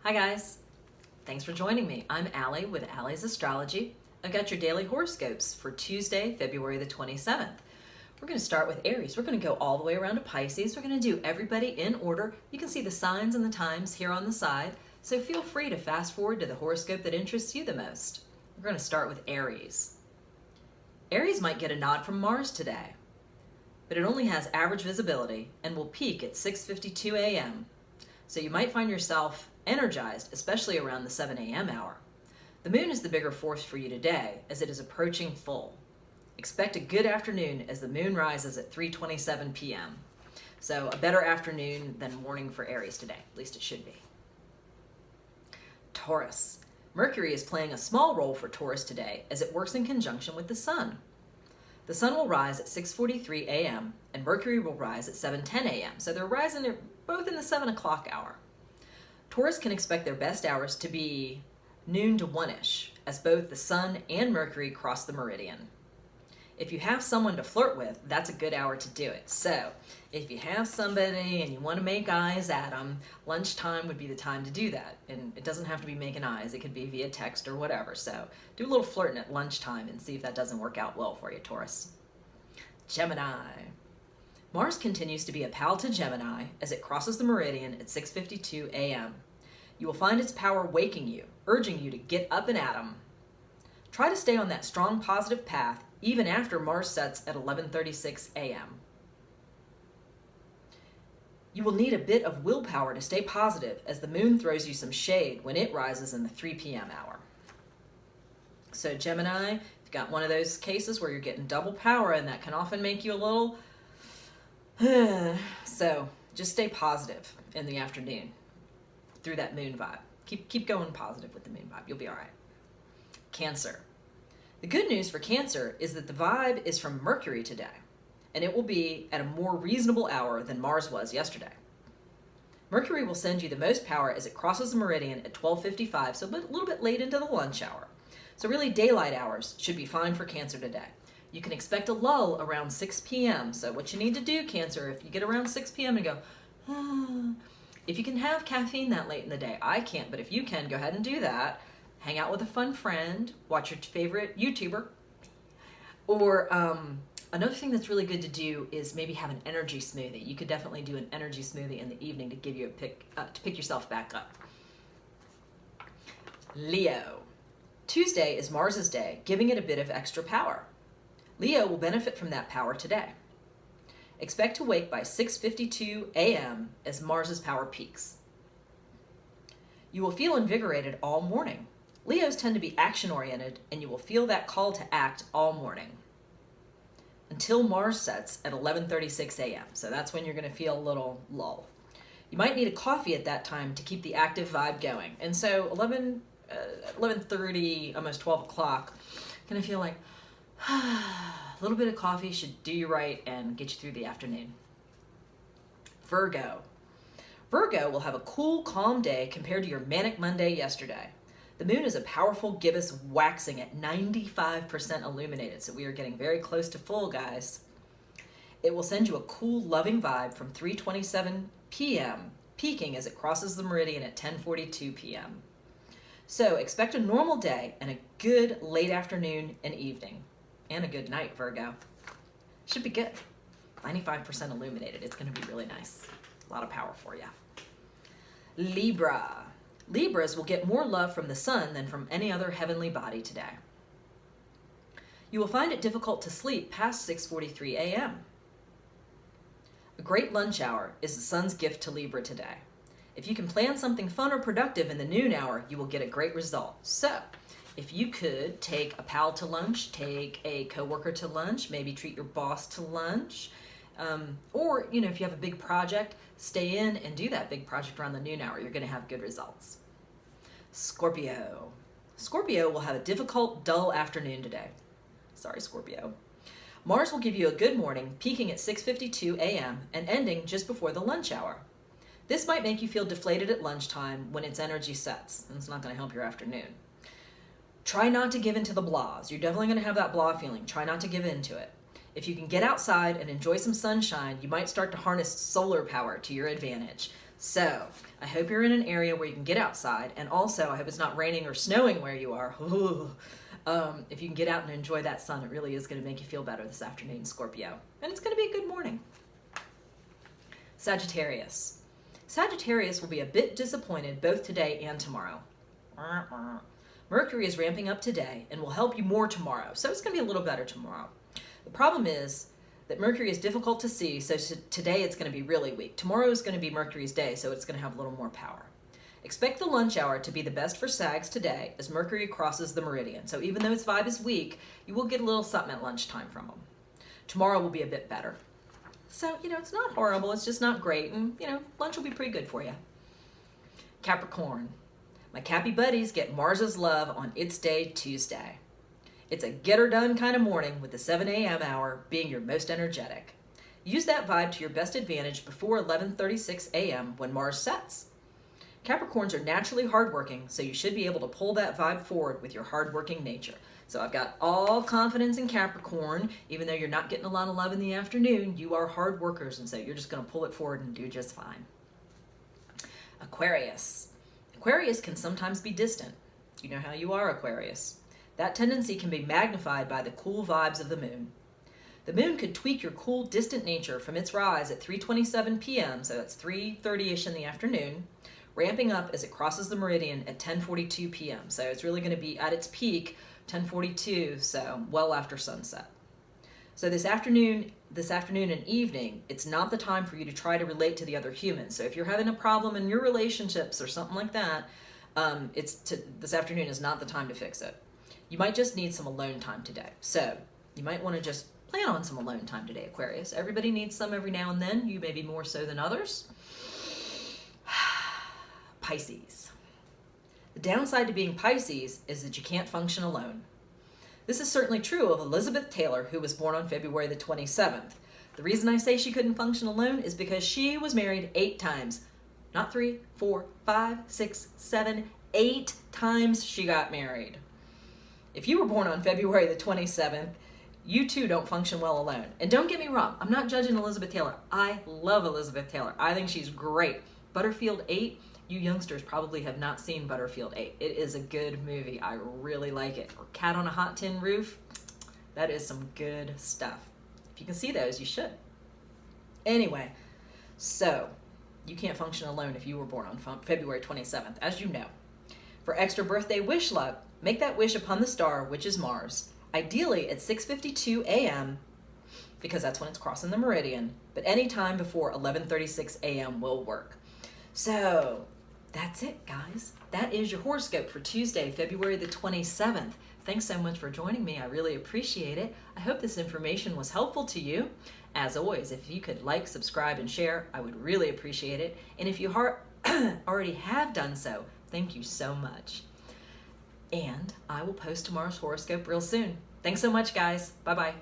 Hi guys, thanks for joining me. I'm Allie with Allie's Astrology. I've got your daily horoscopes for Tuesday, February the 27th. We're going to start with Aries. We're going to go all the way around to Pisces. We're going to do everybody in order. You can see the signs and the times here on the side, so feel free to fast forward to the horoscope that interests you the most. We're going to start with Aries. Aries might get a nod from Mars today, but it only has average visibility and will peak at 6:52 a.m. So you might find yourself energized, especially around the 7 a.m. hour. The moon is the bigger force for you today as it is approaching full. Expect a good afternoon as the moon rises at 3:27 p.m. So a better afternoon than morning for Aries today, at least it should be. Taurus. Mercury is playing a small role for Taurus today as it works in conjunction with the sun. The sun will rise at 6:43 a.m. and Mercury will rise at 7:10 a.m. So they're rising both in the 7 o'clock hour. Taurus can expect their best hours to be noon to 1-ish as both the sun and Mercury cross the meridian. If you have someone to flirt with, that's a good hour to do it. So if you have somebody and you want to make eyes at them, lunchtime would be the time to do that. And it doesn't have to be making eyes. It could be via text or whatever. So do a little flirting at lunchtime and see if that doesn't work out well for you, Taurus. Gemini. Mars continues to be a pal to Gemini as it crosses the meridian at 6:52 a.m. You will find its power waking you, urging you to get up and at 'em. Try to stay on that strong positive path even after Mars sets at 11:36 a.m. You will need a bit of willpower to stay positive as the moon throws you some shade when it rises in the 3 p.m. hour. So Gemini, if you've got one of those cases where you're getting double power and that can often make you a little... so just stay positive in the afternoon through that moon vibe. Keep going positive with the moon vibe. You'll be all right. Cancer. The good news for Cancer is that the vibe is from Mercury today, and it will be at a more reasonable hour than Mars was yesterday. Mercury will send you the most power as it crosses the meridian at 12:55, so a little bit late into the lunch hour. So really daylight hours should be fine for Cancer today. You can expect a lull around 6 p.m. So what you need to do, Cancer, if you get around 6 p.m. and go, if you can have caffeine that late in the day, I can't, but if you can, go ahead and do that. Hang out with a fun friend, watch your favorite YouTuber. Or another thing that's really good to do is maybe have an energy smoothie. You could definitely do an energy smoothie in the evening to give you to pick yourself back up. Leo. Tuesday is Mars's day, giving it a bit of extra power. Leo will benefit from that power today. Expect to wake by 6:52 a.m. as Mars's power peaks. You will feel invigorated all morning. Leos tend to be action-oriented, and you will feel that call to act all morning until Mars sets at 11:36 a.m. So that's when you're going to feel a little lull. You might need a coffee at that time to keep the active vibe going. And so 11:30, almost 12 o'clock, going to feel like a little bit of coffee should do you right and get you through the afternoon. Virgo. Virgo will have a cool, calm day compared to your manic Monday yesterday. The moon is a powerful gibbous waxing at 95% illuminated, so we are getting very close to full, guys. It will send you a cool, loving vibe from 3:27 p.m., peaking as it crosses the meridian at 10:42 p.m. So expect a normal day and a good late afternoon and evening. And a good night, Virgo. Should be good. 95% illuminated. It's going to be really nice. A lot of power for you. Libra. Libras will get more love from the sun than from any other heavenly body today. You will find it difficult to sleep past 6:43 a.m. A great lunch hour is the sun's gift to Libra today. If you can plan something fun or productive in the noon hour, you will get a great result. So, if you could take a pal to lunch, take a coworker to lunch, maybe treat your boss to lunch, or if you have a big project, stay in and do that big project around the noon hour. You're going to have good results. Scorpio. Scorpio will have a difficult, dull afternoon today. Sorry, Scorpio. Mars will give you a good morning, peaking at 6:52 a.m. and ending just before the lunch hour. This might make you feel deflated at lunchtime when its energy sets, and it's not going to help your afternoon. Try not to give in to the blahs. You're definitely going to have that blah feeling. Try not to give in to it. If you can get outside and enjoy some sunshine, you might start to harness solar power to your advantage. So I hope you're in an area where you can get outside, and also I hope it's not raining or snowing where you are. If you can get out and enjoy that sun, it really is going to make you feel better this afternoon, Scorpio. And it's going to be a good morning. Sagittarius. Sagittarius will be a bit disappointed both today and tomorrow. Mercury is ramping up today and will help you more tomorrow, so it's going to be a little better tomorrow. The problem is that Mercury is difficult to see, so today it's going to be really weak. Tomorrow is going to be Mercury's day, so it's going to have a little more power. Expect the lunch hour to be the best for Sags today as Mercury crosses the meridian. So even though its vibe is weak, you will get a little something at lunchtime from them. Tomorrow will be a bit better. So, it's not horrible, it's just not great, and, lunch will be pretty good for you. Capricorn. My Cappy buddies get Mars's love on its day, Tuesday. It's a get-her-done kind of morning with the 7 a.m. hour being your most energetic. Use that vibe to your best advantage before 11:36 a.m. when Mars sets. Capricorns are naturally hardworking, so you should be able to pull that vibe forward with your hardworking nature. So I've got all confidence in Capricorn. Even though you're not getting a lot of love in the afternoon, you are hard workers, and so you're just going to pull it forward and do just fine. Aquarius. Aquarius can sometimes be distant. You know how you are, Aquarius. That tendency can be magnified by the cool vibes of the moon. The moon could tweak your cool, distant nature from its rise at 3:27 p.m., so that's 3:30ish in the afternoon, ramping up as it crosses the meridian at 10:42 p.m. So it's really going to be at its peak 10:42, so well after sunset. So this afternoon and evening, it's not the time for you to try to relate to the other humans. So if you're having a problem in your relationships or something like that, this afternoon is not the time to fix it. You might just need some alone time today. So you might want to just plan on some alone time today, Aquarius. Everybody needs some every now and then. You maybe more so than others. Pisces. The downside to being Pisces is that you can't function alone. This is certainly true of Elizabeth Taylor, who was born on February the 27th. The reason I say she couldn't function alone is because she was married 8 times. Not 3, 4, 5, 6, 7, 8 times she got married. If you were born on February the 27th, you too don't function well alone. And don't get me wrong, I'm not judging Elizabeth Taylor. I love Elizabeth Taylor. I think she's great. Butterfield 8, you youngsters probably have not seen Butterfield 8. It is a good movie. I really like it. Or Cat on a Hot Tin Roof, that is some good stuff. If you can see those, you should. Anyway, so you can't function alone if you were born on February 27th, as you know. For extra birthday wish luck, make that wish upon the star, which is Mars. Ideally at 6:52 a.m., because that's when it's crossing the meridian, but any time before 11:36 a.m. will work. So that's it, guys. That is your horoscope for Tuesday, February the 27th. Thanks so much for joining me. I really appreciate it. I hope this information was helpful to you. As always, if you could like, subscribe, and share, I would really appreciate it. And if you already have done so, thank you so much. And I will post tomorrow's horoscope real soon. Thanks so much, guys. Bye-bye.